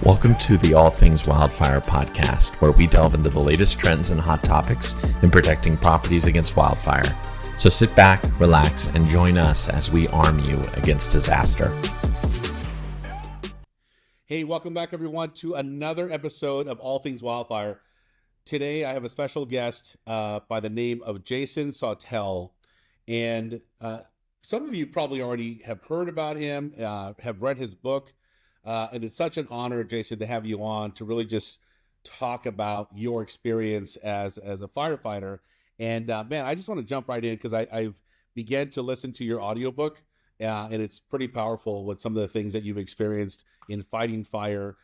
Welcome to the All Things Wildfire podcast, where we delve into the latest trends and hot topics in protecting properties against wildfire. So sit back, relax, and join us as we arm you against disaster. Hey, welcome back everyone to another episode of All Things Wildfire. Today I have a special guest by the name of Jason Sautel. And some of you probably already have heard about him, have read his book. And it's such an honor, Jason, to have you on to really just talk about your experience as a firefighter. And man, I just want to jump right in because I've began to listen to your audiobook, and it's pretty powerful with some of the things that you've experienced in fighting fire.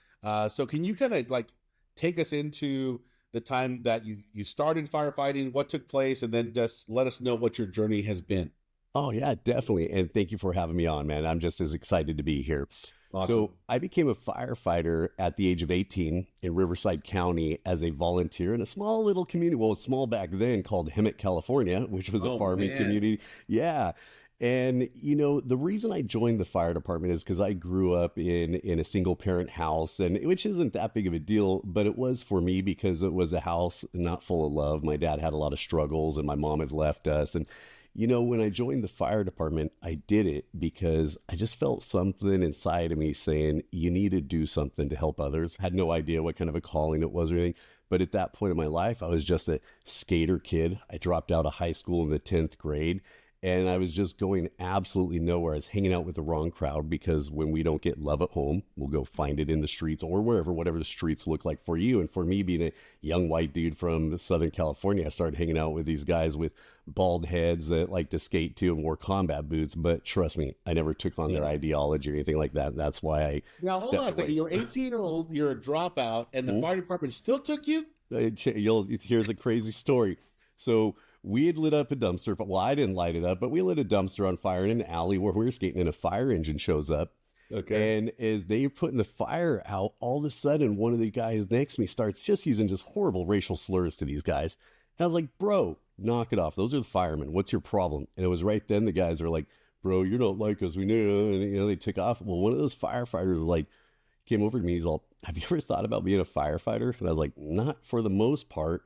So can you kind of like take us into the time that you started firefighting, what took place, and then just let us know what your journey has been? Oh, yeah, definitely. And thank you for having me on, man. I'm just as excited to be here. Awesome. So I became a firefighter at the age of 18 in Riverside County as a volunteer in a small little community. Well, it's small back then, called Hemet, California, which was a farming community. Yeah. And, you know, the reason I joined the fire department is because I grew up in a single parent house, and which isn't that big of a deal, but it was for me because it was a house not full of love. My dad had a lot of struggles and my mom had left us. And you know, when I joined the fire department, I did it because I just felt something inside of me saying, you need to do something to help others. I had no idea what kind of a calling it was or anything. But at that point in my life, I was just a skater kid. I dropped out of high school in the 10th grade. And I was just going absolutely nowhere. I was hanging out with the wrong crowd because when we don't get love at home, we'll go find it in the streets or wherever, whatever the streets look like for you. And for me, being a young white dude from Southern California, I started hanging out with these guys with bald heads that like to skate too and wore combat boots. But trust me, I never took on their ideology or anything like that. That's why I Now, hold on a second. You're 18-year-old, you're a dropout, and the fire department still took you? Here's a crazy story. So we had lit up a dumpster. Well, I didn't light it up, but we lit a dumpster on fire in an alley where we were skating, and a fire engine shows up. Okay. And as they're putting the fire out, all of a sudden, one of the guys next to me starts just using just horrible racial slurs to these guys. And I was like, bro, knock it off. Those are the firemen. What's your problem? And it was right then the guys were like, bro, you're not like us. We knew. And, you know, they took off. Well, one of those firefighters like came over to me. He's all, have you ever thought about being a firefighter? And I was like, not for the most part.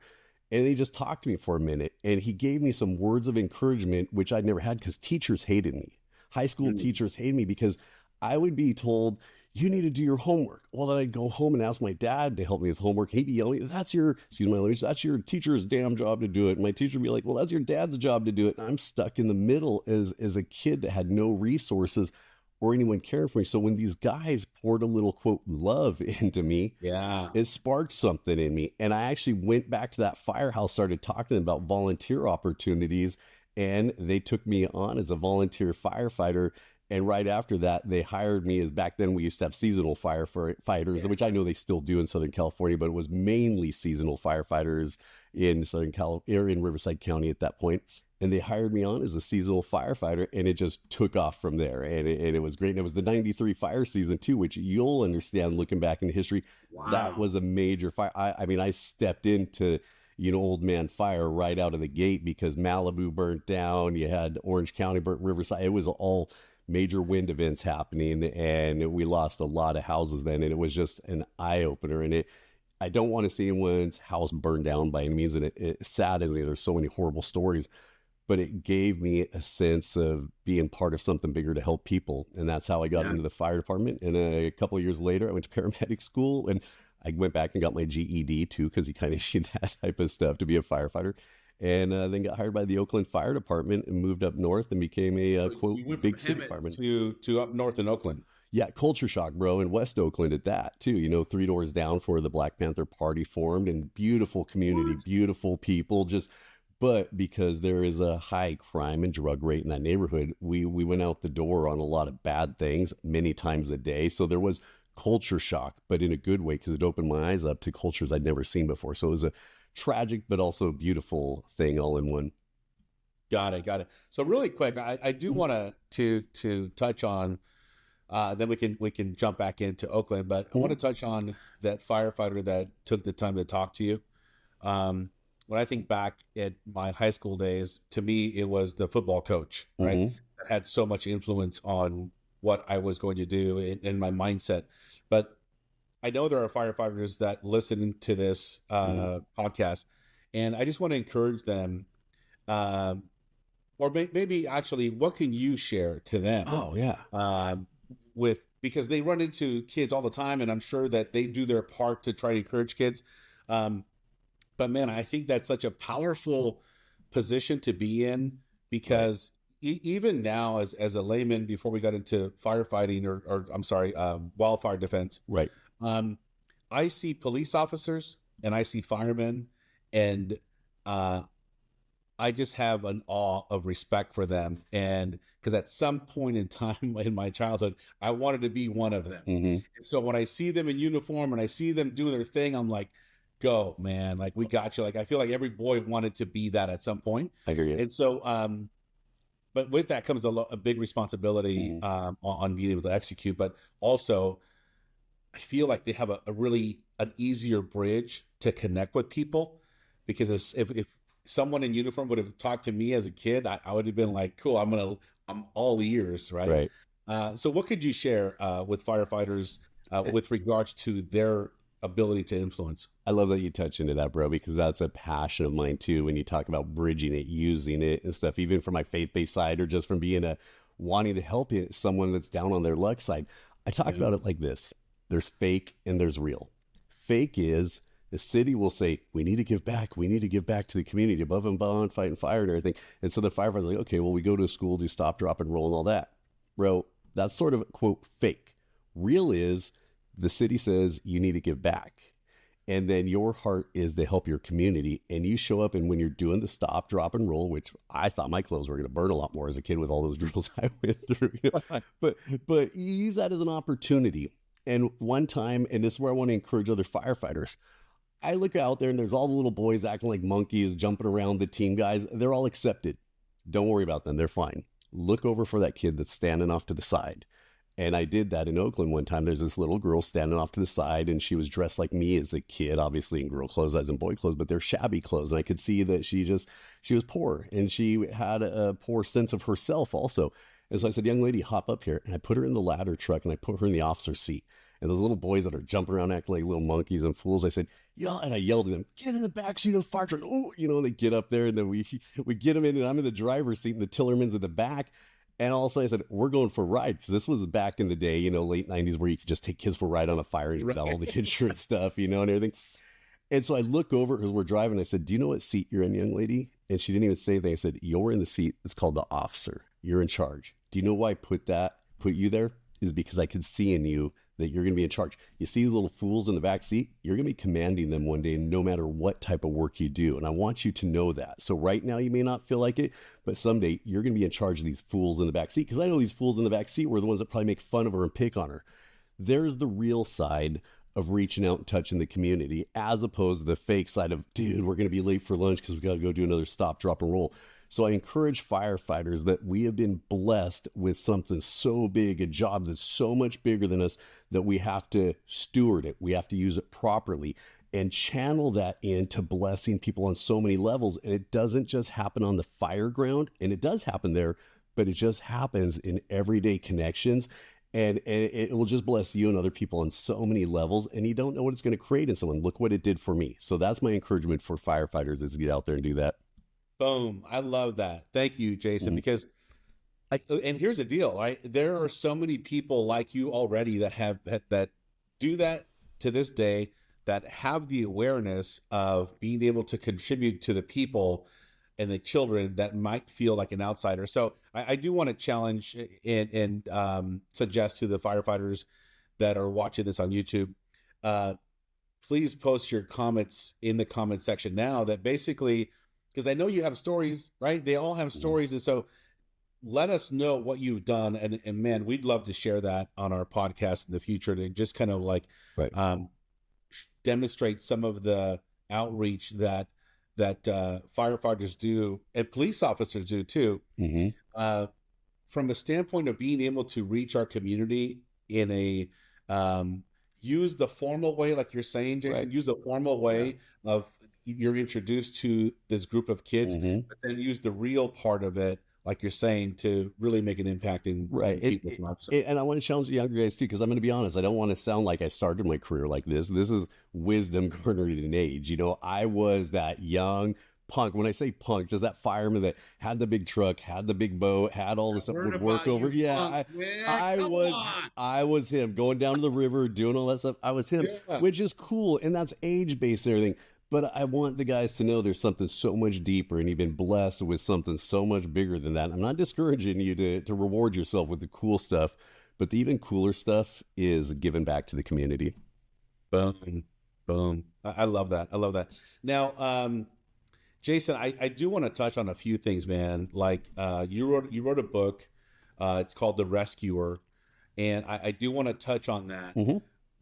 And he just talked to me for a minute, and he gave me some words of encouragement, which I'd never had because teachers hated me. High school teachers hated me because I would be told, you need to do your homework. Well, then I'd go home and ask my dad to help me with homework. He'd be yelling, excuse my language, that's your teacher's damn job to do it. And my teacher would be like, well, that's your dad's job to do it. And I'm stuck in the middle as a kid that had no resources or anyone caring for me. So when these guys poured a little, quote, love into me, it sparked something in me. And I actually went back to that firehouse, started talking to them about volunteer opportunities, and they took me on as a volunteer firefighter. And right after that, they hired me as, back then we used to have seasonal firefighters, which I know they still do in Southern California, but it was mainly seasonal firefighters in in Riverside County at that point. And they hired me on as a seasonal firefighter, and it just took off from there. And it was great. And it was the 93 fire season too, which you'll understand looking back in history. Wow. That was a major fire. I mean, I stepped into, you know, old man fire right out of the gate because Malibu burnt down. You had Orange County burnt, Riverside. It was all major wind events happening, and we lost a lot of houses then. And it was just an eye opener. And I don't want to see anyone's house burned down by any means. And it saddens me. There's so many horrible stories. But it gave me a sense of being part of something bigger to help people. And that's how I got into the fire department. And a couple of years later, I went to paramedic school, and I went back and got my GED too, because you kind of need that type of stuff to be a firefighter. And then got hired by the Oakland Fire Department and moved up north and became a, quote, big city fireman. To up north in Oakland. Yeah, culture shock, bro, in West Oakland at that, too. You know, 3 doors down for the Black Panther Party formed, and beautiful community, beautiful people, just... But because there is a high crime and drug rate in that neighborhood, we went out the door on a lot of bad things many times a day. So there was culture shock, but in a good way, because it opened my eyes up to cultures I'd never seen before. So it was a tragic but also beautiful thing all in one. Got it. So really quick, I do want to touch on, then we can jump back into Oakland, but I want to touch on that firefighter that took the time to talk to you. When I think back at my high school days, to me, it was the football coach, right? That had so much influence on what I was going to do in my mindset. But I know there are firefighters that listen to this podcast, and I just want to encourage them, or maybe actually, what can you share to them? Oh yeah. Because they run into kids all the time, and I'm sure that they do their part to try to encourage kids. But man, I think that's such a powerful position to be in, because even now, as a layman, before we got into firefighting, or I'm sorry, wildfire defense, Right. I see police officers and I see firemen, and I just have an awe of respect for them. And because at some point in time in my childhood, I wanted to be one of them. Mm-hmm. And so when I see them in uniform and I see them doing their thing, I'm like, go, man. Like, we got you. Like, I feel like every boy wanted to be that at some point. I hear you. And so, but with that comes a big responsibility on being able to execute. But also, I feel like they have an easier bridge to connect with people, because if someone in uniform would have talked to me as a kid, I would have been like, cool, I'm all ears, right? So what could you share with firefighters with regards to their ability to influence? I love that you touch into that, bro, because that's a passion of mine too. When you talk about bridging it, using it and stuff, even from my faith-based side, or just from being wanting to help someone that's down on their luck side. I talk about it like this: there's fake and there's real. Fake is the city will say, we need to give back. We need to give back to the community, above and beyond fighting fire and everything. And so the firefighters are like, okay, well, we go to a school, do stop, drop, and roll and all that. Bro, that's sort of, quote, fake. Real is the city says you need to give back. And then your heart is to help your community. And you show up, and when you're doing the stop, drop, and roll, which I thought my clothes were going to burn a lot more as a kid with all those drills I went through. But you use that as an opportunity. And one time, and this is where I want to encourage other firefighters, I look out there and there's all the little boys acting like monkeys, jumping around, the team guys. They're all accepted. Don't worry about them. They're fine. Look over for that kid that's standing off to the side. And I did that in Oakland one time. There's this little girl standing off to the side, and she was dressed like me as a kid, obviously in girl clothes as in boy clothes, but they're shabby clothes. And I could see that she was poor, and she had a poor sense of herself also. And so I said, young lady, hop up here. And I put her in the ladder truck, and I put her in the officer's seat. And those little boys that are jumping around acting like little monkeys and fools, I said, yeah, and I yelled at them, get in the back seat of the fire truck. Oh, and they get up there, and then we get them in, and I'm in the driver's seat, and the Tillerman's in the back. And all of a sudden I said, we're going for a ride. Because this was back in the day, late 90s, where you could just take kids for a ride on a fire engine without all the insurance stuff, and everything. And so I look over as we're driving. I said, do you know what seat you're in, young lady? And she didn't even say anything. I said, you're in the seat. It's called the officer. You're in charge. Do you know why I put you there? Is because I could see in you that you're going to be in charge. You see these little fools in the back seat? You're going to be commanding them one day, no matter what type of work you do. And I want you to know that. So right now you may not feel like it, but someday you're going to be in charge of these fools in the back seat. Because I know these fools in the back seat were the ones that probably make fun of her and pick on her. There's the real side of reaching out and touching the community, as opposed to the fake side of, dude, we're going to be late for lunch because we got to go do another stop, drop, and roll. So I encourage firefighters that we have been blessed with something so big, a job that's so much bigger than us, that we have to steward it. We have to use it properly and channel that into blessing people on so many levels. And it doesn't just happen on the fire ground, and it does happen there, but it just happens in everyday connections. And it will just bless you and other people on so many levels. And you don't know what it's going to create in someone. Look what it did for me. So that's my encouragement for firefighters, is to get out there and do that. Boom. I love that. Thank you, Jason, because and here's the deal, right? There are so many people like you already that do that to this day, that have the awareness of being able to contribute to the people and the children that might feel like an outsider. So I do want to challenge and suggest to the firefighters that are watching this on YouTube, please post your comments in the comment section now, that basically, because I know you have stories, right? They all have stories. And so let us know what you've done. And man, we'd love to share that on our podcast in the future, to just kind of like demonstrate some of the outreach that firefighters do, and police officers do too. From a standpoint of being able to reach our community in a use the formal way, like you're saying, Jason, use the formal way of, you're introduced to this group of kids, but then use the real part of it like you're saying, to really make an impact in Right. people's lives. And I want to challenge the younger guys too, because I'm going to be honest. I don't want to sound like I started my career like this. This is wisdom garnered in age. You know, I was that young punk. When I say punk, just that fireman that had the big truck, had the big boat, had all the stuff, would work over. Yeah, I was him going down to the river, doing all that stuff. I was him, which is cool. And that's age based and everything. But I want the guys to know there's something so much deeper, and you've been blessed with something so much bigger than that. I'm not discouraging you to reward yourself with the cool stuff, but the even cooler stuff is giving back to the community. Boom, boom. I love that. I love that. Now, Jason, I do want to touch on a few things, man. Like you wrote a book. It's called The Rescuer, and I do want to touch on that. Mm-hmm.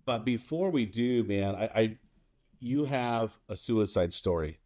But before we do, man, you have a suicide story,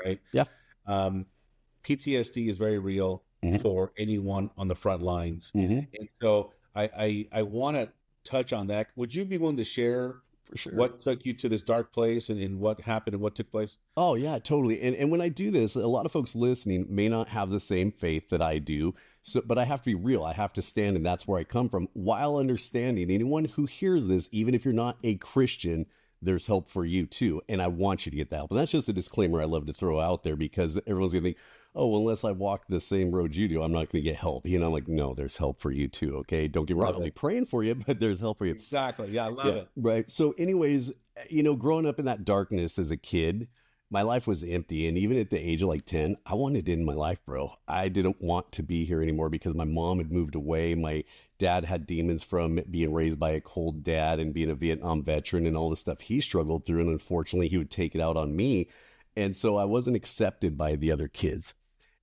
right? Yeah. PTSD is very real for anyone on the front lines. And so I want to touch on that. Would you be willing to share For sure. what took you to this dark place and what happened and what took place? Oh, yeah, totally. And when I do this, a lot of folks listening may not have the same faith that I do. So, but I have to be real. I have to stand, and that's where I come from, while understanding anyone who hears this, even if you're not a Christian, there's help for you too. And I want you to get that help. And that's just a disclaimer I love to throw out there, because everyone's going to think, oh, well, unless I walk the same road you do, I'm not going to get help. You know, I'm like, no, there's help for you too. Okay. Don't get me wrong. I'll be praying for you, but there's help for you. Exactly. Yeah. I love it. Right. So anyways, you know, growing up in that darkness as a kid, my life was empty. And even at the age of like 10, I wanted to end my life, bro. I didn't want to be here anymore because my mom had moved away. My dad had demons from being raised by a cold dad and being a Vietnam veteran and all the stuff he struggled through. And unfortunately, he would take it out on me. And so I wasn't accepted by the other kids.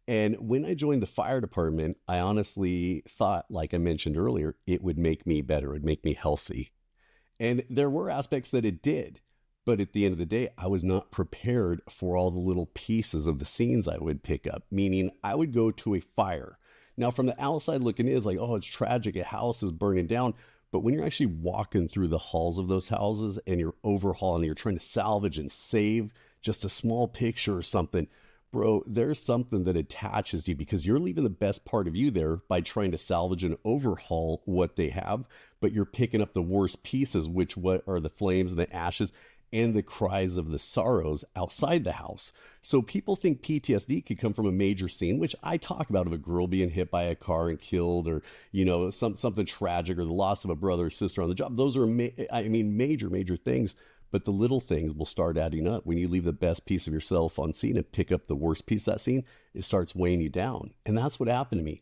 And when I joined the fire department, I honestly thought, like I mentioned earlier, it would make me better. It would make me healthy. And there were aspects that it did. But at the end of the day, I was not prepared for all the little pieces of the scenes I would pick up, meaning I would go to a fire. Now, from the outside looking in, it's like, oh, it's tragic. A house is burning down. But when you're actually walking through the halls of those houses and you're overhauling, you're trying to salvage and save just a small picture or something, bro, there's something that attaches to you because you're leaving the best part of you there by trying to salvage and overhaul what they have, but you're picking up the worst pieces, which what are the flames and the ashes and the cries of the sorrows outside the house. So people think PTSD could come from a major scene, which I talk about, of a girl being hit by a car and killed, or, you know, something tragic, or the loss of a brother or sister on the job. Those are, major things. But the little things will start adding up. When you leave the best piece of yourself on scene and pick up the worst piece of that scene, it starts weighing you down. And that's what happened to me.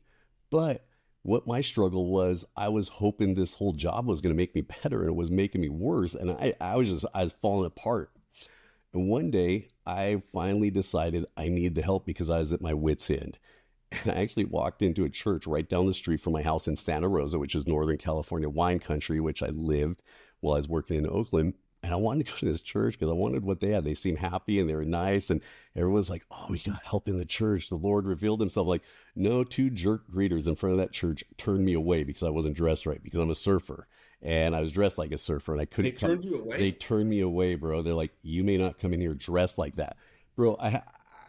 But what my struggle was, I was hoping this whole job was going to make me better, and it was making me worse. And I was falling apart. And one day I finally decided I need the help because I was at my wit's end. And I actually walked into a church right down the street from my house in Santa Rosa, which is Northern California wine country, which I lived while I was working in Oakland. And I wanted to go to this church because I wanted what they had. They seemed happy and they were nice. And everyone's like, oh, we got help in the church. The Lord revealed himself. Like, no, two jerk greeters in front of that church turned me away because I wasn't dressed right, because I'm a surfer. And I was dressed like a surfer and I couldn't come. They turned you away? They turned me away, bro. They're like, you may not come in here dressed like that. Bro,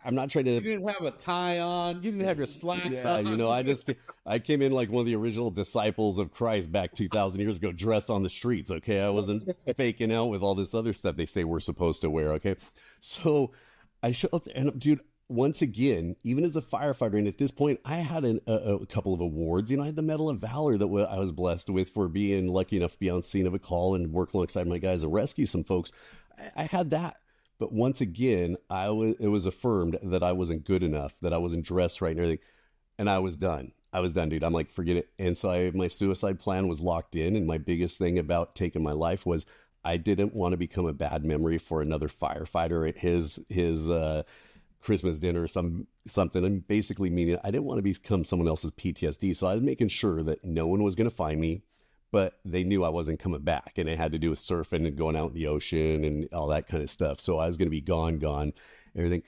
I'm not trying to. You didn't have a tie on. You didn't have your slacks on. You know, I came in like one of the original disciples of Christ back 2,000 years ago, dressed on the streets. Okay, I wasn't faking out with all this other stuff they say we're supposed to wear. Okay, so I show up there, and dude, once again, even as a firefighter, and at this point, I had a couple of awards. You know, I had the Medal of Valor that I was blessed with for being lucky enough to be on scene of a call and work alongside my guys and rescue some folks. I had that. But once again, it was affirmed that I wasn't good enough, that I wasn't dressed right and everything. And I was done. Dude. I'm like, forget it. And so my suicide plan was locked in. And my biggest thing about taking my life was I didn't want to become a bad memory for another firefighter at his Christmas dinner or something. And basically meaning I didn't want to become someone else's PTSD. So I was making sure that no one was going to find me, but they knew I wasn't coming back, and it had to do with surfing and going out in the ocean and all that kind of stuff. So I was going to be gone, everything.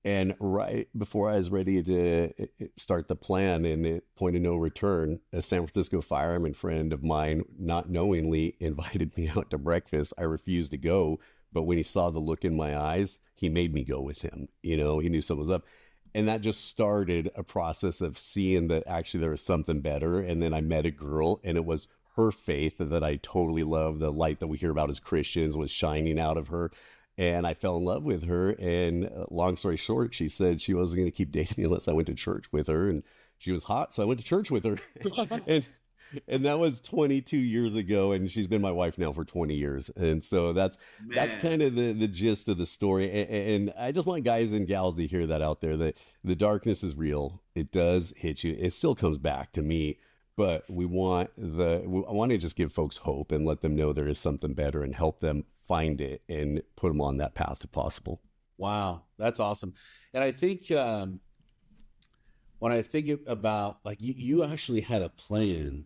And right before I was ready to start the plan, and at point of no return, a San Francisco fireman friend of mine, not knowingly, invited me out to breakfast. I refused to go, but when he saw the look in my eyes, he made me go with him. You know, he knew something was up. And that just started a process of seeing that actually there was something better. And then I met a girl, and it was her faith that I totally love. The light that we hear about as Christians was shining out of her. And I fell in love with her. And long story short, she said she wasn't going to keep dating me unless I went to church with her. And she was hot, so I went to church with her. And that was 22 years ago, and she's been my wife now for 20 years. And so that's kind of the gist of the story. And I just want guys and gals to hear that out there, that the darkness is real. It does hit you. It still comes back to me. But I want to just give folks hope and let them know there is something better and help them find it and put them on that path if possible. Wow, that's awesome. And I think when I think about, like, you actually had a plan.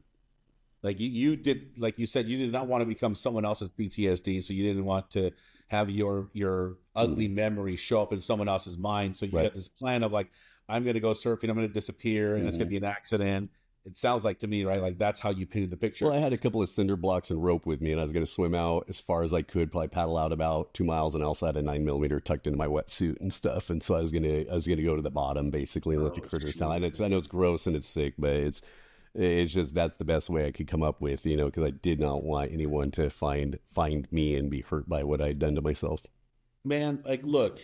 Like you did, like you said, you did not want to become someone else's PTSD, so you didn't want to have your ugly memory show up in someone else's mind. So you got this plan of, like, I'm going to go surfing, I'm going to disappear, and it's going to be an accident. It sounds like to me, right? Like that's how you painted the picture. Well, I had a couple of cinder blocks and rope with me, and I was going to swim out as far as I could, probably paddle out about 2 miles, and I also had a 9mm tucked into my wetsuit and stuff. And so I was gonna go to the bottom basically and let the critters out. And I know it's gross and it's sick, but it's just, that's the best way I could come up with, because I did not want anyone to find me and be hurt by what I'd done to myself. Man, like, look,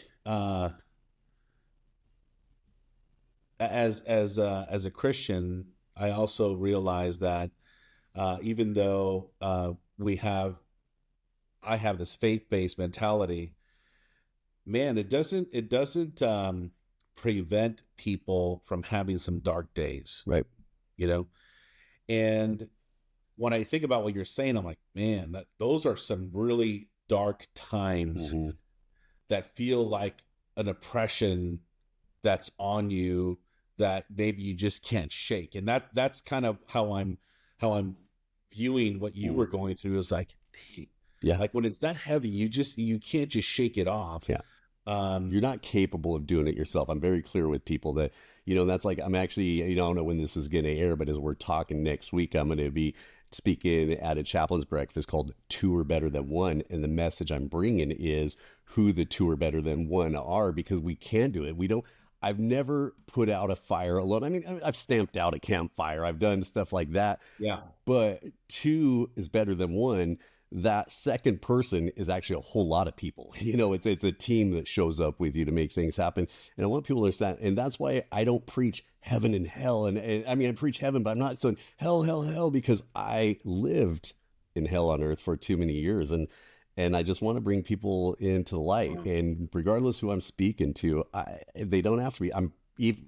as a Christian, I also realize that even though I have this faith-based mentality, man, it doesn't prevent people from having some dark days, right? And when I think about what you're saying, I'm like, man, those are some really dark times that feel like an oppression that's on you that maybe you just can't shake. And that's kind of how I'm viewing what you were going through. Is like, dang, yeah, like when it's that heavy, you can't just shake it off. Yeah. You're not capable of doing it yourself. I'm very clear with people that, that's like, I'm actually, I don't know when this is going to air, but as we're talking next week, I'm going to be speaking at a chaplain's breakfast called Two Are Better Than One. And the message I'm bringing is who the two are better than one are, because we can do it. I've never put out a fire alone. I mean, I've stamped out a campfire. I've done stuff like that. Yeah. But two is better than one. That second person is actually a whole lot of people. It's a team that shows up with you to make things happen. And I want people to understand. And that's why I don't preach heaven and hell. And I mean, I preach heaven, but I'm not saying hell, because I lived in hell on earth for too many years. And I just want to bring people into the light. And regardless who I'm speaking to, they don't have to be.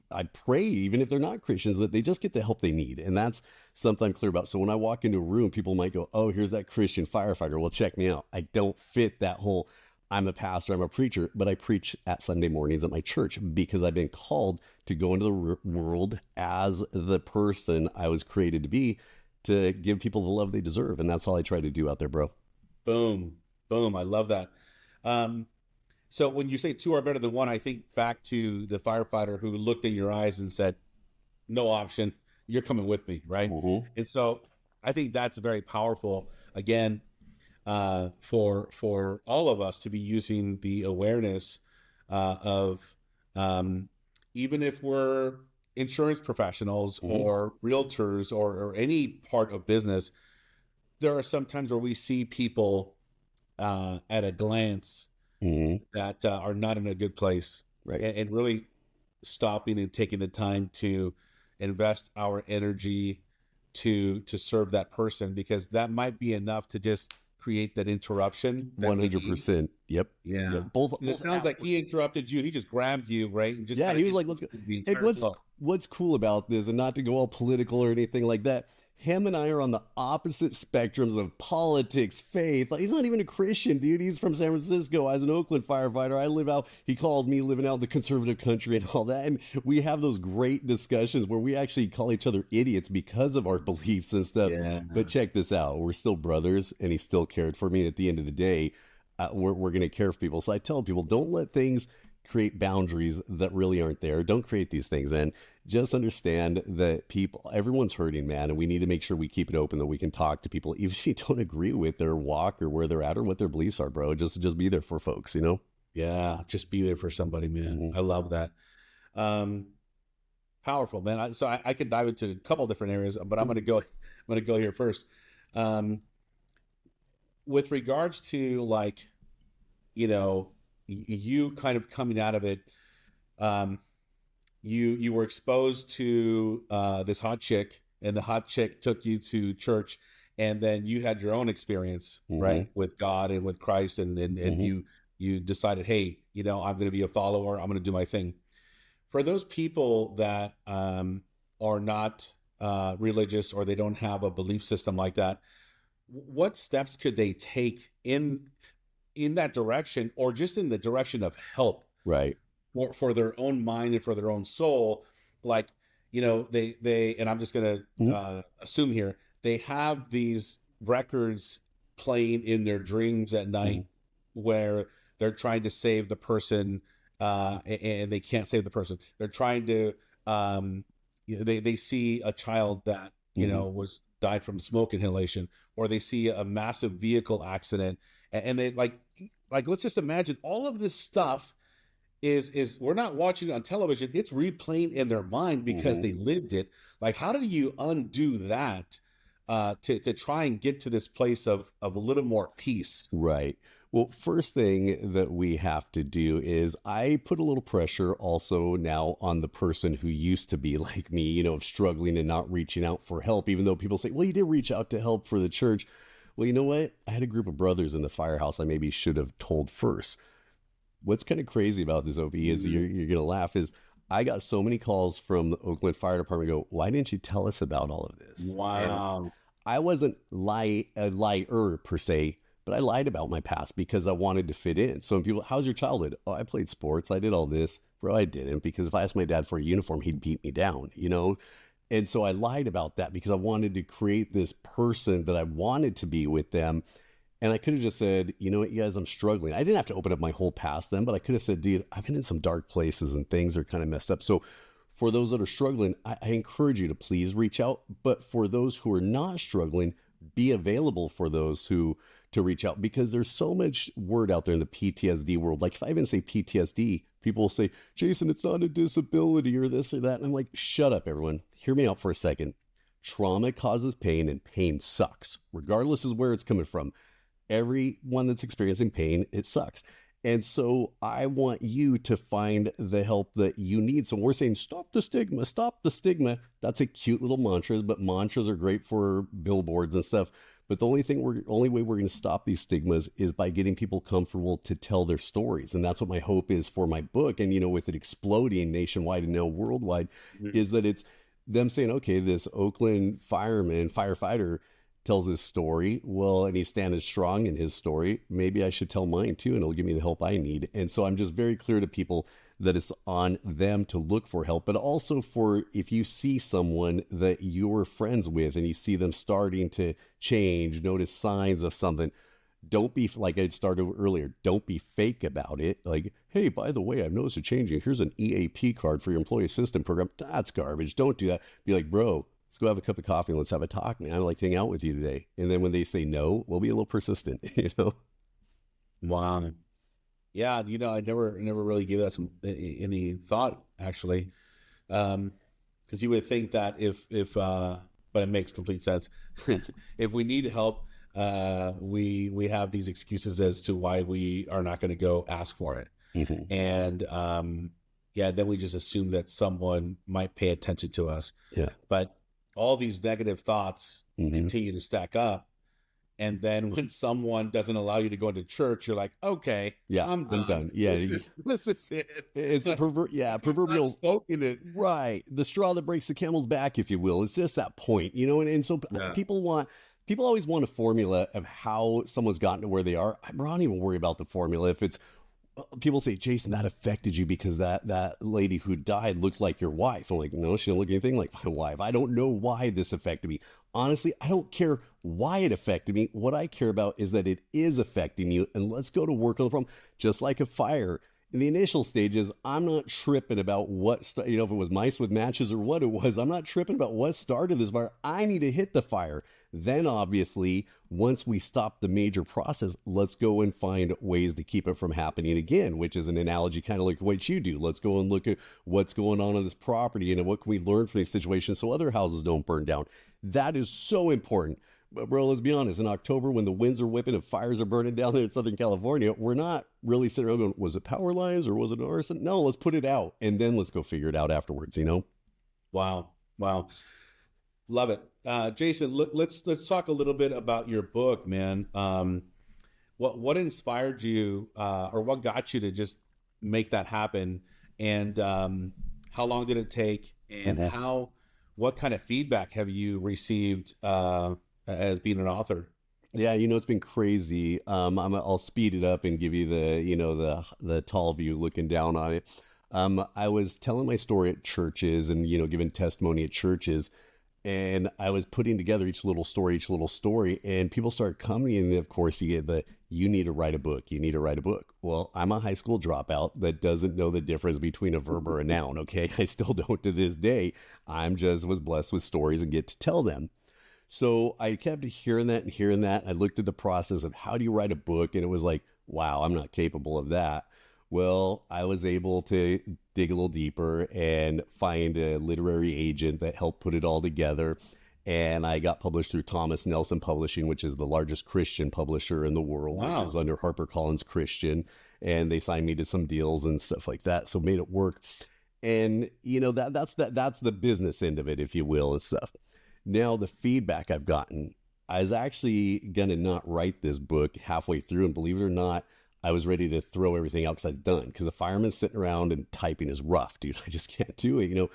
I pray, even if they're not Christians, that they just get the help they need. And that's something I'm clear about. So when I walk into a room, people might go, oh, here's that Christian firefighter. Well, check me out. I don't fit that whole, I'm a pastor, I'm a preacher, but I preach at Sunday mornings at my church because I've been called to go into the world as the person I was created to be, to give people the love they deserve. And that's all I try to do out there, bro. Boom. I love that. So when you say two are better than one, I think back to the firefighter who looked in your eyes and said, no option, you're coming with me, right? And so I think that's very powerful, again, for all of us to be using the awareness of, even if we're insurance professionals or realtors or any part of business, there are some times where we see people at a glance that are not in a good place, right? And really stopping and taking the time to invest our energy to serve that person, because that might be enough to just create that interruption. 100%. Yep. Yeah. Yep. Both it sounds like he interrupted you. He just grabbed you, right? And just he was like, let's go. Hey, what's cool about this, and not to go all political or anything like that, him and I are on the opposite spectrums of politics, faith. Like, he's not even a Christian, dude. He's from San Francisco. I was an Oakland firefighter. I live out, he calls me living out in the conservative country and all that. And we have those great discussions where we actually call each other idiots because of our beliefs and stuff. Yeah. But check this out. We're still brothers, and he still cared for me. And at the end of the day, we're going to care for people. So I tell people, don't let things create boundaries that really aren't there. Don't create these things, and just understand that everyone's hurting, man, and we need to make sure we keep it open, that we can talk to people even if you don't agree with their walk or where they're at or what their beliefs are, bro. Just be there for folks, Yeah, just be there for somebody, man. I love that. Powerful, man. I can dive into a couple different areas, but I'm gonna go here first. Um, with regards to like, you kind of coming out of it, um, you were exposed to this hot chick, and the hot chick took you to church, and then you had your own experience, right, with God and with Christ, and you decided, hey, I'm going to be a follower. I'm going to do my thing. For those people that are not religious, or they don't have a belief system like that, what steps could they take in that direction, or just in the direction of help, Right. for their own mind and for their own soul? Like, they and I'm just gonna assume here, they have these records playing in their dreams at night, where they're trying to save the person, and they can't save the person. They're trying to they see a child that was died from smoke inhalation, or they see a massive vehicle accident, and they like let's just imagine all of this stuff is we're not watching it on television, it's replaying in their mind because they lived it. Like, how do you undo that to try and get to this place of a little more peace? Right. Well, first thing that we have to do is I put a little pressure also now on the person who used to be like me, of struggling and not reaching out for help, even though people say, well, you did reach out to help for the church. Well, you know what? I had a group of brothers in the firehouse I maybe should have told first. What's kind of crazy about this, OP, is you're going to laugh, is I got so many calls from the Oakland Fire Department go, why didn't you tell us about all of this? Wow. And I wasn't a liar per se, but I lied about my past because I wanted to fit in. So when people, how's your childhood? Oh, I played sports. I did all this. Bro, I didn't, because if I asked my dad for a uniform, he'd beat me down, And so I lied about that because I wanted to create this person that I wanted to be with them. And I could have just said, you know what, you guys, I'm struggling. I didn't have to open up my whole past then, but I could have said, dude, I've been in some dark places and things are kind of messed up. So for those that are struggling, I encourage you to please reach out. But for those who are not struggling, be available for those who to reach out, because there's so much word out there in the PTSD world. Like if I even say PTSD, people will say, Jason, it's not a disability or this or that. And I'm like, shut up, everyone. Hear me out for a second. Trauma causes pain, and pain sucks, regardless of where it's coming from. Everyone that's experiencing pain, it sucks. And so I want you to find the help that you need. So when we're saying stop the stigma, that's a cute little mantra, but mantras are great for billboards and stuff. But the only way we're going to stop these stigmas is by getting people comfortable to tell their stories. And that's what my hope is for my book. And, with it exploding nationwide and now worldwide, is that it's them saying, okay, this Oakland firefighter tells his story well, and he's standing strong in his story. Maybe I should tell mine too, and it'll give me the help I need. And so I'm just very clear to people that it's on them to look for help, but also for if you see someone that you're friends with and you see them starting to change, notice signs of something, don't be, like I started earlier, don't be fake about it. Like, hey, by the way, I've noticed a change. Here's an EAP card for your employee assistance program. That's garbage. Don't do that. Be like, bro, let's go have a cup of coffee and let's have a talk, man. I'd like to hang out with you today. And then when they say no, we'll be a little persistent, Wow. Yeah, I never really gave that any thought, actually, because you would think that if but it makes complete sense. If we need help, we have these excuses as to why we are not going to go ask for it, and then we just assume that someone might pay attention to us. Yeah, but all these negative thoughts continue to stack up. And then when someone doesn't allow you to go into church, you're like, okay, yeah, I'm done. Yeah, this is it. It's proverbial spoken it. Right. The straw that breaks the camel's back, if you will. It's just that point, and so people always want a formula of how someone's gotten to where they are. I don't even worry about the formula. If it's, people say, Jason, that affected you because that lady who died looked like your wife. I'm like, no, she didn't look anything like my wife. I don't know why this affected me. Honestly, I don't care why it affected me. What I care about is that it is affecting you, and let's go to work on the problem. Just like a fire, in the initial stages, I'm not tripping about if it was mice with matches or what it was. I'm not tripping about what started this fire. I need to hit the fire. Then, obviously, once we stop the major process, let's go and find ways to keep it from happening again, which is an analogy kind of like what you do. Let's go and look at what's going on this property and what can we learn from these situations so other houses don't burn down. That is so important. But bro, let's be honest, in October when the winds are whipping and fires are burning down there in Southern California, we're not really sitting around going, was it power lines or was it arson? No, let's put it out and then let's go figure it out afterwards, Wow. Love it. Jason, let's talk a little bit about your book, man. What inspired you or what got you to just make that happen? And how long did it take? And what kind of feedback have you received as being an author? Yeah, it's been crazy. I'll speed it up and give you the tall view looking down on it. I was telling my story at churches and giving testimony at churches, and I was putting together each little story, and people start coming, and of course you get you need to write a book. You need to write a book. Well, I'm a high school dropout that doesn't know the difference between a verb or a noun. Okay, I still don't to this day. Was blessed with stories and get to tell them. So I kept hearing that. I looked at the process of how do you write a book, and it was like, wow, I'm not capable of that. Well, I was able to dig a little deeper and find a literary agent that helped put it all together. And I got published through Thomas Nelson Publishing, which is the largest Christian publisher in the world, Wow. which is under HarperCollins Christian. And they signed me to some deals and stuff like that. So made it work. And, that's the business end of it, if you will, and stuff. Now, the feedback I've gotten, I was actually going to not write this book halfway through. And believe it or not, I was ready to throw everything out because I was done. Because a fireman sitting around and typing is rough, dude. I just can't do it,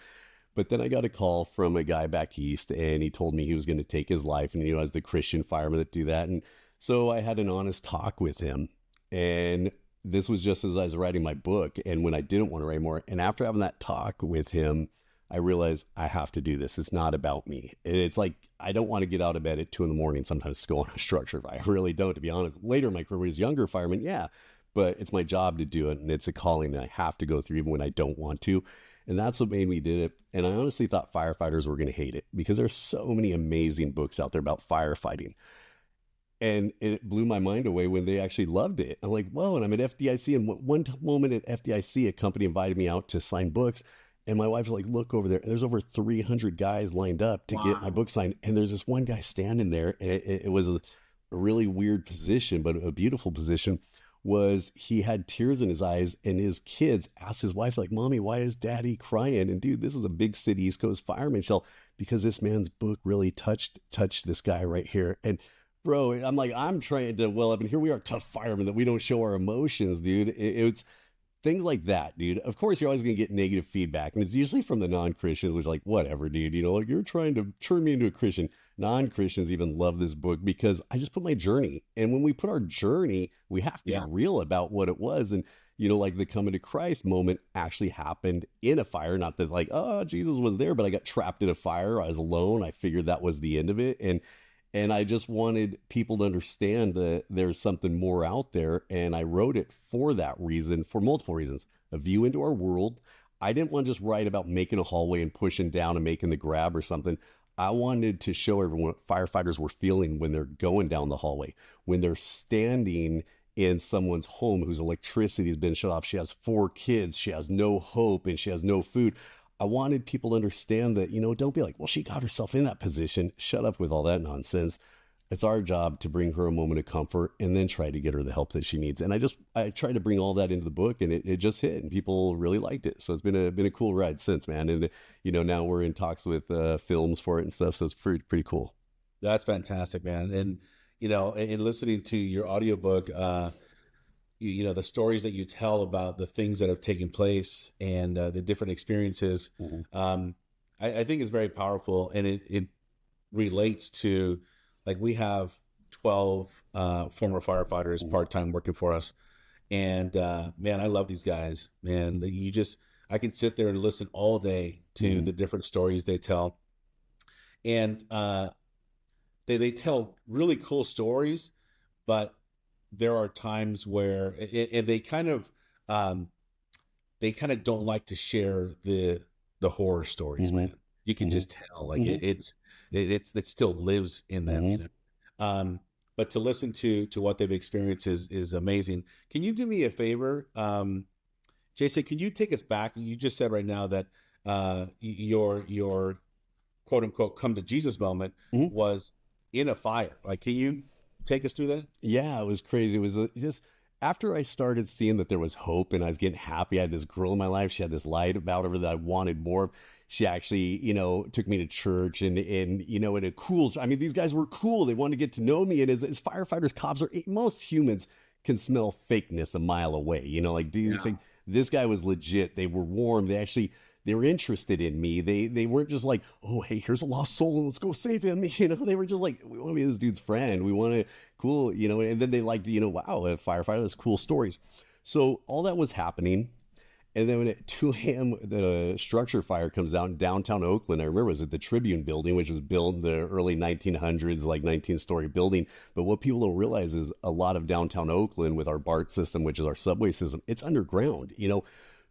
But then I got a call from a guy back east, and he told me he was going to take his life. And, as the Christian firemen that do that. And so I had an honest talk with him. And this was just as I was writing my book. And when I didn't want to write more. And after having that talk with him, I realized I have to do this. It's not about me. It's like, I don't want to get out of bed at 2 a.m. sometimes to go on a structure. I really don't, to be honest. Later in my career as younger fireman, yeah, but it's my job to do it. And it's a calling that I have to go through even when I don't want to. And that's what made me do it. And I honestly thought firefighters were going to hate it because there's so many amazing books out there about firefighting. And it blew my mind away when they actually loved it. I'm like, whoa. And I'm at FDIC. And one moment at FDIC, a company invited me out to sign books. And my wife's like, look over there. And there's over 300 guys lined up to get my book signed. And there's this one guy standing there. And it was a really weird position, but a beautiful position. Was he had tears in his eyes, and his kids asked his wife, like, Mommy, why is Daddy crying? And dude, this is a big city East Coast fireman shell, because this man's book really touched this guy right here. And bro, I'm like, I'm trying to well up, and here we are, tough firemen, that we don't show our emotions, dude. It's things like that, dude. Of course, you're always going to get negative feedback. And it's usually from the non-Christians, which are like, whatever, dude. Like, you're trying to turn me into a Christian. Non-Christians even love this book because I just put my journey. And when we put our journey, we have to be real about what it was. And, like the coming to Christ moment actually happened in a fire. Not that like, oh, Jesus was there, but I got trapped in a fire. I was alone. I figured that was the end of it. And I just wanted people to understand that there's something more out there. And I wrote it for that reason, for multiple reasons. A view into our world. I didn't want to just write about making a hallway and pushing down and making the grab or something. I wanted to show everyone what firefighters were feeling when they're going down the hallway, when they're standing in someone's home whose electricity has been shut off. She has 4 kids. She has no hope and she has no food. I wanted people to understand that, don't be like, well, she got herself in that position. Shut up with all that nonsense. It's our job to bring her a moment of comfort and then try to get her the help that she needs. And I tried to bring all that into the book, and it just hit, and people really liked it. So it's been a cool ride since, man. And, now we're in talks with films for it and stuff. So it's pretty cool. That's fantastic, man. And, in listening to your audiobook, the stories that you tell about the things that have taken place and the different experiences, I think is very powerful. And it relates to, like, we have 12 former firefighters part-time working for us. And man, I love these guys, man. I can sit there and listen all day to the different stories they tell. And they tell really cool stories, but there are times where and they kind of they kind of don't like to share the horror stories, Mm-hmm. man. You can Mm-hmm. just tell, like Mm-hmm. it still lives in them, Mm-hmm. But to listen to what they've experienced is amazing. Can you do me a favor, Jason? Can you take us back? You just said right now that your quote unquote come to Jesus moment Mm-hmm. was in a fire. Like, can you take us through that? Yeah, it was crazy. It was just after I started seeing that there was hope and I was getting happy. I had this girl in my life. She had this light about her that I wanted more of. She actually, took me to church and in a cool. I mean, these guys were cool. They wanted to get to know me. And as firefighters, cops are most humans can smell fakeness a mile away. Like, do you think this guy was legit? They were warm. They were interested in me. They weren't just like, oh, hey, here's a lost soul. Let's go save him. They were just like, we want to be this dude's friend. We want to cool, and then they liked, wow, a firefighter, that's cool stories. So all that was happening. And then when at 2 a.m., the structure fire comes out in downtown Oakland. I remember it was at the Tribune building, which was built in the early 1900s, like 19-story building. But what people don't realize is a lot of downtown Oakland with our BART system, which is our subway system, it's underground,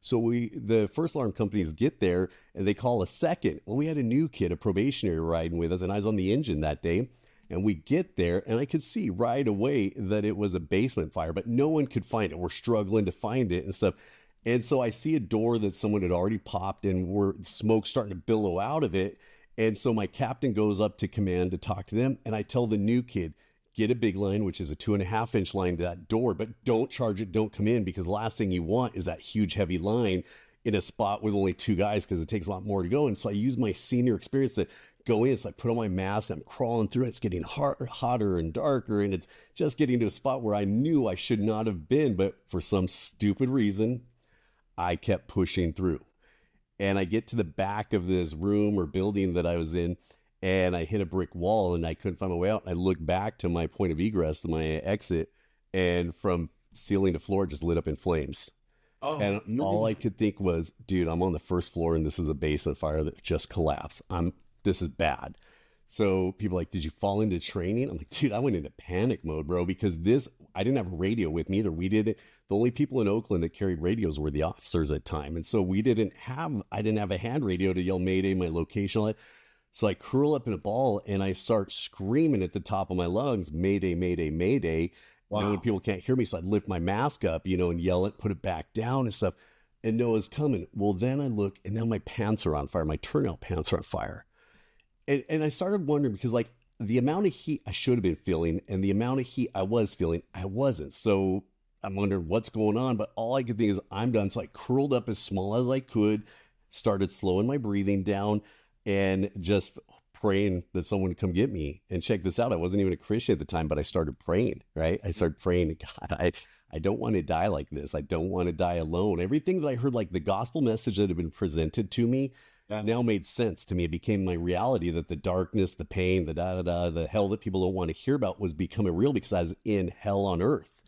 So the first alarm companies get there and they call a second. Well, we had a new kid, a probationary riding with us, and I was on the engine that day. And we get there and I could see right away that it was a basement fire, but no one could find it. We're struggling to find it and stuff. And so I see a door that someone had already popped and smoke starting to billow out of it. And so my captain goes up to command to talk to them. And I tell the new kid, get a big line, which is a 2.5-inch line to that door, but don't charge it. Don't come in, because the last thing you want is that huge, heavy line in a spot with only 2 guys, because it takes a lot more to go. And so I use my senior experience to go in. So I put on my mask, I'm crawling through it. It's getting hotter and darker. And it's just getting to a spot where I knew I should not have been. But for some stupid reason, I kept pushing through. And I get to the back of this room or building that I was in, and I hit a brick wall and I couldn't find my way out. I look back to my point of egress, my exit, and from ceiling to floor, just lit up in flames. Oh, And no. all I could think was, dude, I'm on the first floor and this is a basement fire that just collapsed. This is bad. So people are like, did you fall into training? I'm like, dude, I went into panic mode, bro, because I didn't have a radio with me either. We didn't, the only people in Oakland that carried radios were the officers at the time. And so I didn't have a hand radio to yell Mayday, my location. So I curl up in a ball and I start screaming at the top of my lungs, Mayday, Mayday, Mayday. Wow. When people can't hear me. So I'd lift my mask up, and yell it, put it back down and stuff. And Noah's coming. Well, then I look and now my pants are on fire. My turnout pants are on fire. And I started wondering, because like the amount of heat I should have been feeling and the amount of heat I was feeling, I wasn't. So I'm wondering what's going on. But all I could think is I'm done. So I curled up as small as I could, started slowing my breathing down and just praying that someone would come get me. And check this out. I wasn't even a Christian at the time, but I started praying, right? I started praying, God, I don't want to die like this. I don't want to die alone. Everything that I heard, like the gospel message that had been presented to me, now made sense to me. It became my reality that the darkness, the pain, the hell that people don't want to hear about was becoming real, because I was in hell on earth.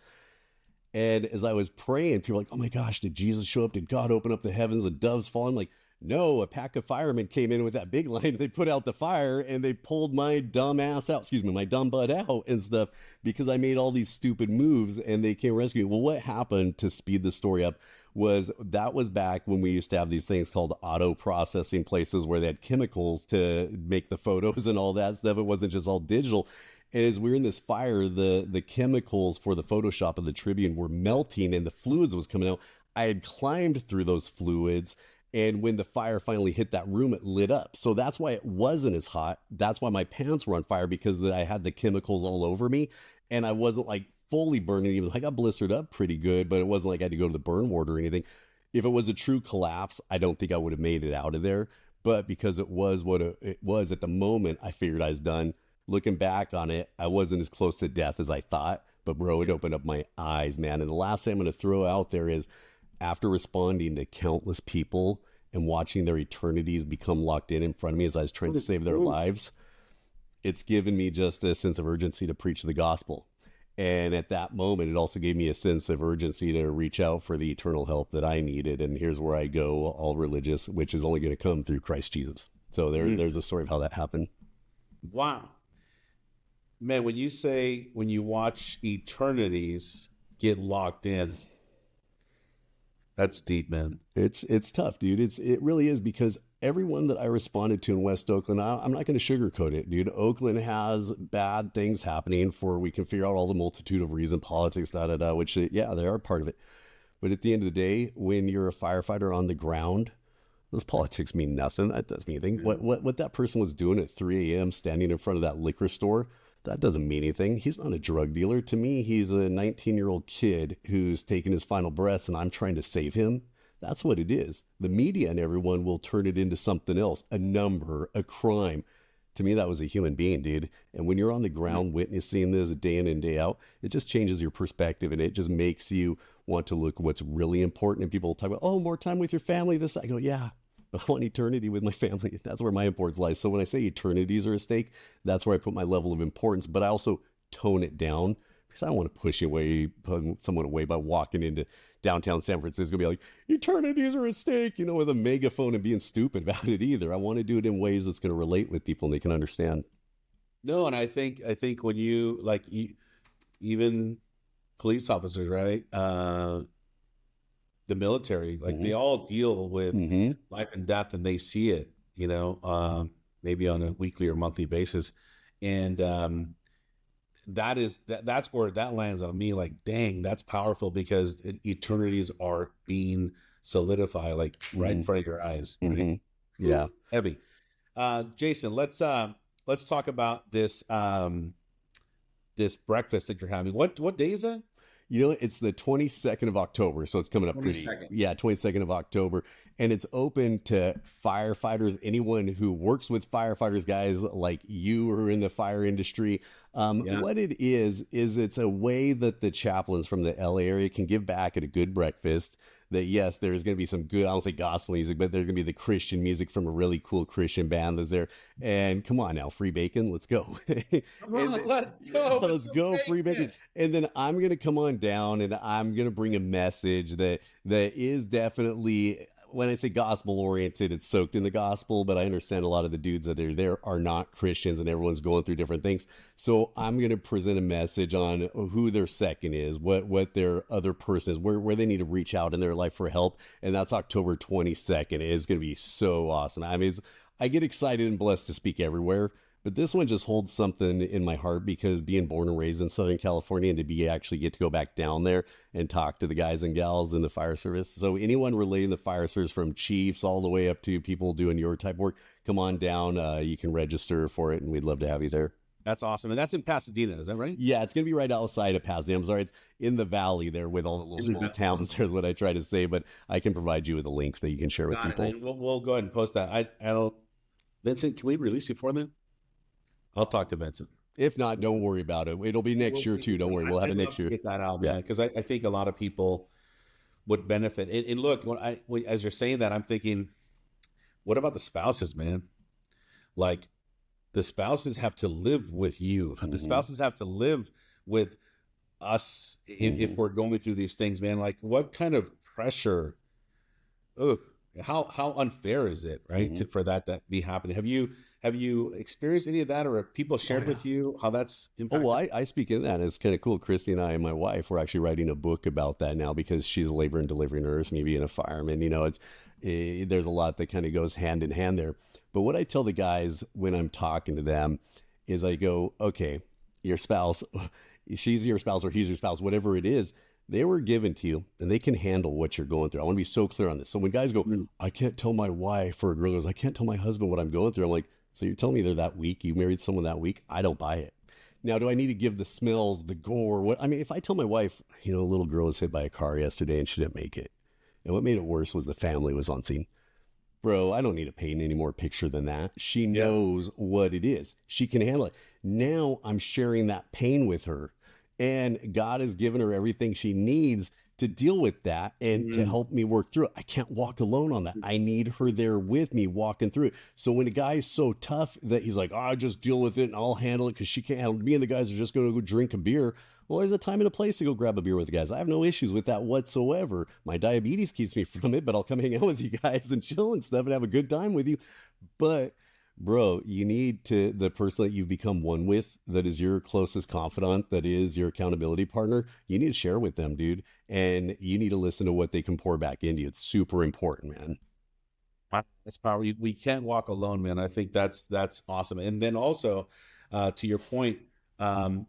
And as I was praying, people were like, oh my gosh, did Jesus show up? Did God open up the heavens and doves fall? I'm like, no, a pack of firemen came in with that big line. They put out the fire and they pulled my dumb ass out, my dumb butt out and stuff, because I made all these stupid moves and they came rescue me. Well, what happened, to speed the story up, was back when we used to have these things called auto processing places where they had chemicals to make the photos and all that stuff. It wasn't just all digital. And as we were in this fire, the chemicals for the Photoshop of the Tribune were melting and the fluids was coming out. I had climbed through those fluids, and when the fire finally hit that room, it lit up. So that's why it wasn't as hot. That's why my pants were on fire, because I had the chemicals all over me and I wasn't like fully burning. Even I got blistered up pretty good, but it wasn't like I had to go to the burn ward or anything. If it was a true collapse, I don't think I would have made it out of there. But because it was what it was at the moment, I figured I was done. Looking back on it, I wasn't as close to death as I thought. But bro, it opened up my eyes, man. And the last thing I'm going to throw out there is, after responding to countless people and watching their eternities become locked in front of me as I was trying to save their lives, it's given me just a sense of urgency to preach the gospel. And at that moment, it also gave me a sense of urgency to reach out for the eternal help that I needed. And here's where I go, all religious, which is only going to come through Christ Jesus. So there's a story of how that happened. Wow. Man, when you watch eternities get locked in, That's deep, man. It's tough, dude. It really is, because everyone that I responded to in West Oakland, I'm not going to sugarcoat it, dude. Oakland has bad things happening for, we can figure out all the multitude of reason, politics, which, yeah, they are part of it. But at the end of the day, when you're a firefighter on the ground, those politics mean nothing. That doesn't mean anything. What that person was doing at 3 a.m. standing in front of that liquor store, that doesn't mean anything. He's not a drug dealer. To me, he's a 19-year-old kid who's taking his final breaths, and I'm trying to save him. That's what it is. The media and everyone will turn it into something else, a number, a crime. To me, that was a human being, dude. And when you're on the ground witnessing this day in and day out, it just changes your perspective, and it just makes you want to look what's really important. And people talk about, oh, more time with your family. This, I go, yeah, I want eternity with my family. That's where my importance lies. So when I say eternities are at stake, that's where I put my level of importance. But I also tone it down, because I don't want to push someone away by walking into downtown San Francisco and be like, eternities are at stake, with a megaphone and being stupid about it either. I want to do it in ways that's going to relate with people and they can understand. No, and I think when you even police officers, right? The military, they all deal with life and death, and they see it, maybe on a weekly or monthly basis. And that's where that lands on me. Like, dang, that's powerful, because eternities are being solidified, right in front of your eyes. Right? Yeah. Heavy. Jason, let's talk about this, this breakfast that you're having. What day is that? It's the 22nd of October, so it's coming up 22nd of October, and it's open to firefighters, anyone who works with firefighters, guys like you who are in the fire industry. What it is it's a way that the chaplains from the LA area can give back at a good breakfast. That, yes, there's going to be some good, I don't say gospel music, but there's going to be the Christian music from a really cool Christian band that's there. And come on now, free bacon, let's go. Let's go. Let's go, free bacon. And then I'm going to come on down, and I'm going to bring a message that is definitely, when I say gospel oriented, it's soaked in the gospel, but I understand a lot of the dudes that are there are not Christians, and everyone's going through different things. So I'm going to present a message on who their second is, what their other person is, where they need to reach out in their life for help. And that's October 22nd. It's going to be so awesome. I mean, I get excited and blessed to speak everywhere, but this one just holds something in my heart, because being born and raised in Southern California, and to actually get to go back down there and talk to the guys and gals in the fire service. So anyone relating the fire service, from chiefs all the way up to people doing your type of work, come on down. You can register for it, and we'd love to have you there. That's awesome. And that's in Pasadena, is that right? Yeah, it's going to be right outside of Pasadena. I'm sorry, it's in the valley there with all the little small towns. There's what I try to say, but I can provide you with a link that you can share with people. We'll go ahead and post that. I don't, Vincent, can we release before then? I'll talk to Vincent. If not, don't worry about it. It'll be next year too. Don't worry. We'll have it next year. Get that out, man, because I think a lot of people would benefit. And look, as you're saying that, I'm thinking, what about the spouses, man? Like, the spouses have to live with you. The spouses have to live with us if we're going through these things, man. Like, what kind of pressure? Oh, how unfair is it, right, for that to be happening? Have you experienced any of that, or have people shared with you how that's impacted? Oh, well, I speak in that. It's kind of cool. Christy and I and my wife, we're actually writing a book about that now, because she's a labor and delivery nurse, me being a fireman. There's a lot that kind of goes hand in hand there. But what I tell the guys when I'm talking to them is I go, okay, your spouse, she's your spouse or he's your spouse, whatever it is, they were given to you, and they can handle what you're going through. I want to be so clear on this. So when guys go, I can't tell my wife, or a girl goes, I can't tell my husband what I'm going through, I'm like, so you're telling me they're that weak? You married someone that weak? I don't buy it. Now, do I need to give the smells, the gore? What? I mean, if I tell my wife, a little girl was hit by a car yesterday and she didn't make it, and what made it worse was the family was on scene. Bro, I don't need to paint any more picture than that. She knows what it is. She can handle it. Now I'm sharing that pain with her, and God has given her everything she needs to deal with that and to help me work through it. I can't walk alone on that. I need her there with me walking through it. So when a guy is so tough that he's like, I just deal with it and I'll handle it because she can't handle it. Me and the guys are just going to go drink a beer. Well, there's a time and a place to go grab a beer with the guys. I have no issues with that whatsoever. My diabetes keeps me from it, but I'll come hang out with you guys and chill and stuff and have a good time with you. But bro, you need to, the person that you've become one with, that is your closest confidant, that is your accountability partner, you need to share with them, dude. And you need to listen to what they can pour back into you. It's super important, man. That's power. We can't walk alone, man. I think that's awesome. And then also, to your point, the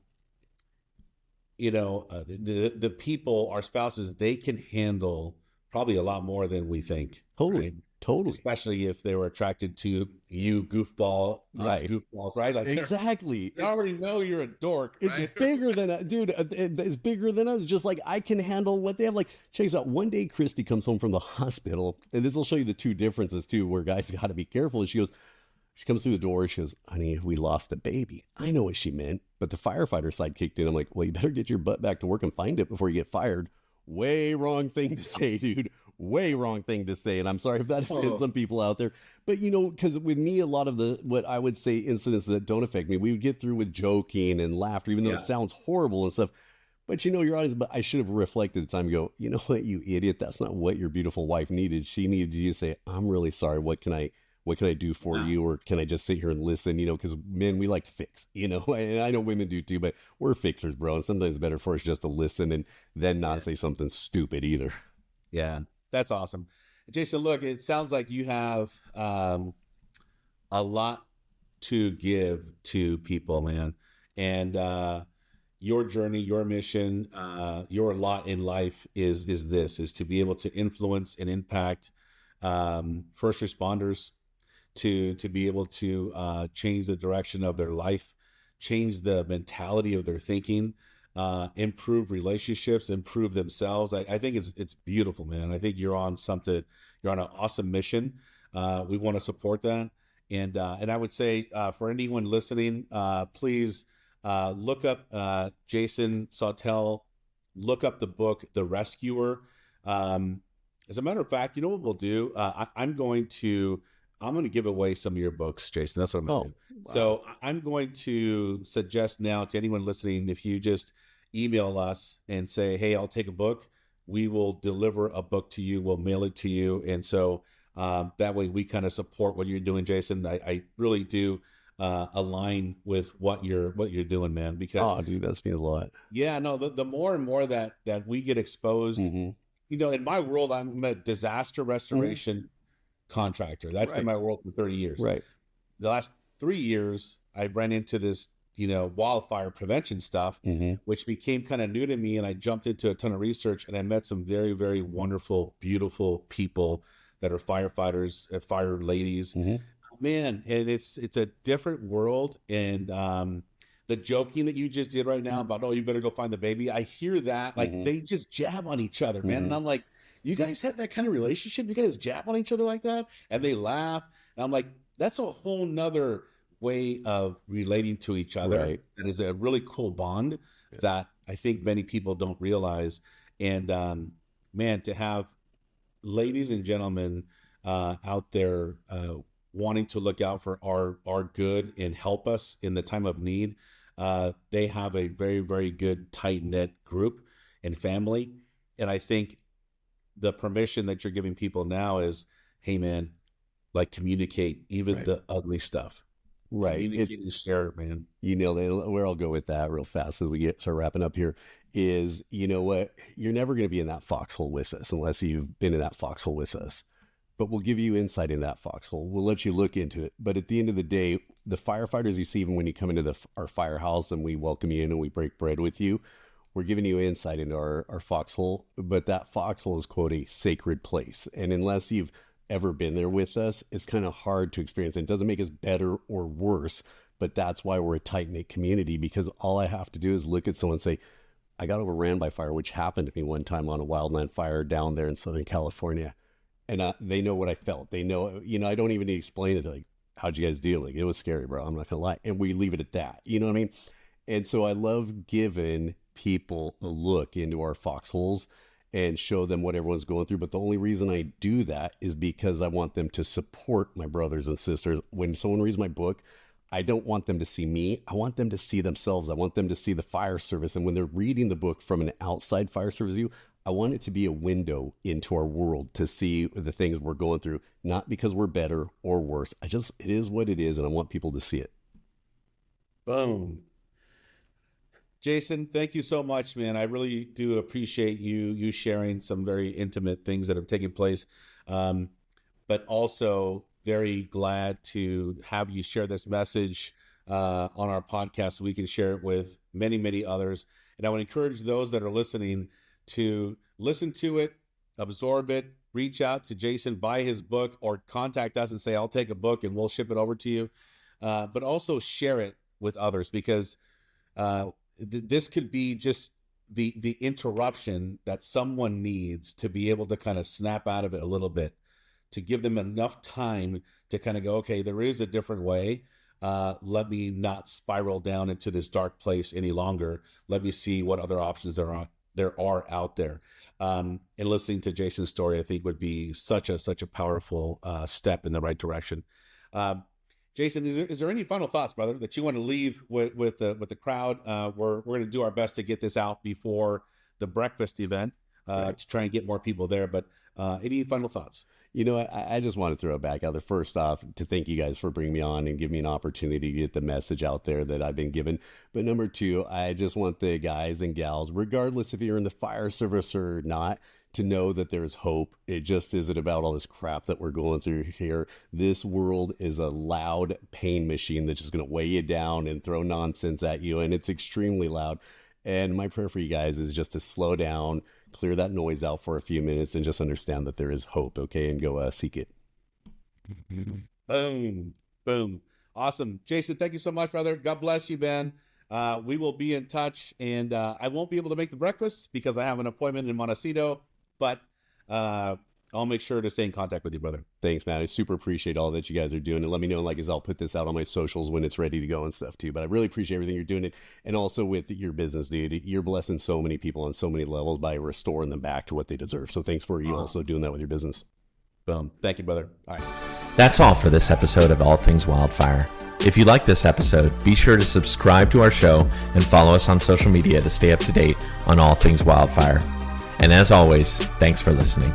people, our spouses, they can handle probably a lot more than we think. Totally. Right? Totally. Especially if they were attracted to you, goofball, us Right. goofballs, right? Like Exactly. they already know you're a dork. It's right? bigger than dude. It's bigger than us. Just like I can handle what they have. Like, check this out. One day, Christy comes home from the hospital, and this will show you the two differences too, where guys got to be careful. And she comes through the door. She goes, "Honey, we lost a baby." I know what she meant, but the firefighter side kicked in. I'm like, "Well, you better get your butt back to work and find it before you get fired." Way wrong thing to say, dude. Way wrong thing to say. And I'm sorry if that offends some people out there. But, because with me, a lot of what I would say incidents that don't affect me, we would get through with joking and laughter, even though it sounds horrible and stuff. But your audience, but I should have reflected the time and go, you know what, you idiot, that's not what your beautiful wife needed. She needed you to say, "I'm really sorry. What can I do for you? Or can I just sit here and listen?" Because men, we like to fix, and I know women do too, but we're fixers, bro. And sometimes it's better for us just to listen and then not say something stupid either. Yeah, that's awesome. Jason, look, it sounds like you have a lot to give to people, man. And your journey, your mission, your lot in life is to be able to influence and impact first responders, to be able to change the direction of their life, change the mentality of their thinking, improve relationships, improve themselves. I think it's beautiful, man. I think you're on something. You're on an awesome mission. We want to support that. And I would say for anyone listening, please look up Jason Sautel. Look up the book, The Rescuer. As a matter of fact, you know what we'll do? I'm going to give away some of your books, Jason. That's what I'm going to do. Wow. So I'm going to suggest now to anyone listening, if you just email us and say, "Hey, I'll take a book," we will deliver a book to you. We'll mail it to you. And so that way we kind of support what you're doing, Jason. I really do align with what you're doing, man. Because dude, that's means a lot. Yeah, no, the more and more that we get exposed, in my world, I'm a disaster restoration contractor. That's been my world for 30 years. Right. The last 3 years, I ran into this, wildfire prevention stuff, which became kind of new to me. And I jumped into a ton of research, and I met some very, very wonderful, beautiful people that are firefighters, fire ladies. Man, and it's a different world. And the joking that you just did right now about, "Oh, you better go find the baby," I hear that like they just jab on each other, man. And I'm like, you guys have that kind of relationship? You guys jab on each other like that? And they laugh. And I'm like, that's a whole nother way of relating to each other. Right. That is a really cool bond that I think many people don't realize. And man, to have ladies and gentlemen out there wanting to look out for our good and help us in the time of need, they have a very, very good, tight-knit group and family. And I think the permission that you're giving people now is, hey, man, like, communicate even the ugly stuff. Right. Communicate and share, man. You nailed it. Where I'll go with that real fast as we start wrapping up here is, you know what? You're never going to be in that foxhole with us unless you've been in that foxhole with us. But we'll give you insight in that foxhole. We'll let you look into it. But at the end of the day, the firefighters you see, even when you come into our firehouse and we welcome you in and we break bread with you, we're giving you insight into our foxhole. But that foxhole is, quote, a sacred place. And unless you've ever been there with us, it's kind of hard to experience. It doesn't make us better or worse, but that's why we're a tight-knit community, because all I have to do is look at someone and say, I got overran by fire, which happened to me one time on a wildland fire down there in Southern California. And they know what I felt. They know, I don't even need to explain it. Like, how'd you guys deal? Like, it was scary, bro. I'm not going to lie. And we leave it at that. You know what I mean? And so I love giving people a look into our foxholes and show them what everyone's going through. But the only reason I do that is because I want them to support my brothers and sisters. When someone reads my book, I don't want them to see me. I want them to see themselves. I want them to see the fire service. And when they're reading the book from an outside fire service view, I want it to be a window into our world to see the things we're going through, not because we're better or worse. It is what it is, and I want people to see it. Boom. Jason, thank you so much, man. I really do appreciate you sharing some very intimate things that have taken place, but also very glad to have you share this message on our podcast so we can share it with many, many others. And I would encourage those that are listening to listen to it, absorb it, reach out to Jason, buy his book, or contact us and say, I'll take a book and we'll ship it over to you. But also share it with others, because this could be just the interruption that someone needs to be able to kind of snap out of it a little bit, to give them enough time to kind of go, okay, there is a different way. Let me not spiral down into this dark place any longer. Let me see what other options there are out there. And listening to Jason's story, I think, would be such a powerful step in the right direction. Jason, is there any final thoughts, brother, that you want to leave with the crowd? We're going to do our best to get this out before the breakfast event to try and get more people there. But any final thoughts? I just want to throw it back out there. First off, to thank you guys for bringing me on and give me an opportunity to get the message out there that I've been given. But number two, I just want the guys and gals, regardless if you're in the fire service or not, to know that there's hope. It just isn't about all this crap that we're going through here. This world is a loud pain machine that's just going to weigh you down and throw nonsense at you, and it's extremely loud. And my prayer for you guys is just to slow down, clear that noise out for a few minutes, and just understand that there is hope, okay? And go seek it. Boom. Boom. Awesome. Jason, thank you so much, brother. God bless you, man. We will be in touch, and I won't be able to make the breakfast because I have an appointment in Montecito, but I'll make sure to stay in contact with you, brother. Thanks, man. I super appreciate all that you guys are doing. And let me know, I'll put this out on my socials when it's ready to go and stuff too. But I really appreciate everything you're doing. And also with your business, dude. You're blessing so many people on so many levels by restoring them back to what they deserve. So thanks for you also doing that with your business. Boom. Thank you, brother. All right. That's all for this episode of All Things Wildfire. If you like this episode, be sure to subscribe to our show and follow us on social media to stay up to date on all things wildfire. And as always, thanks for listening.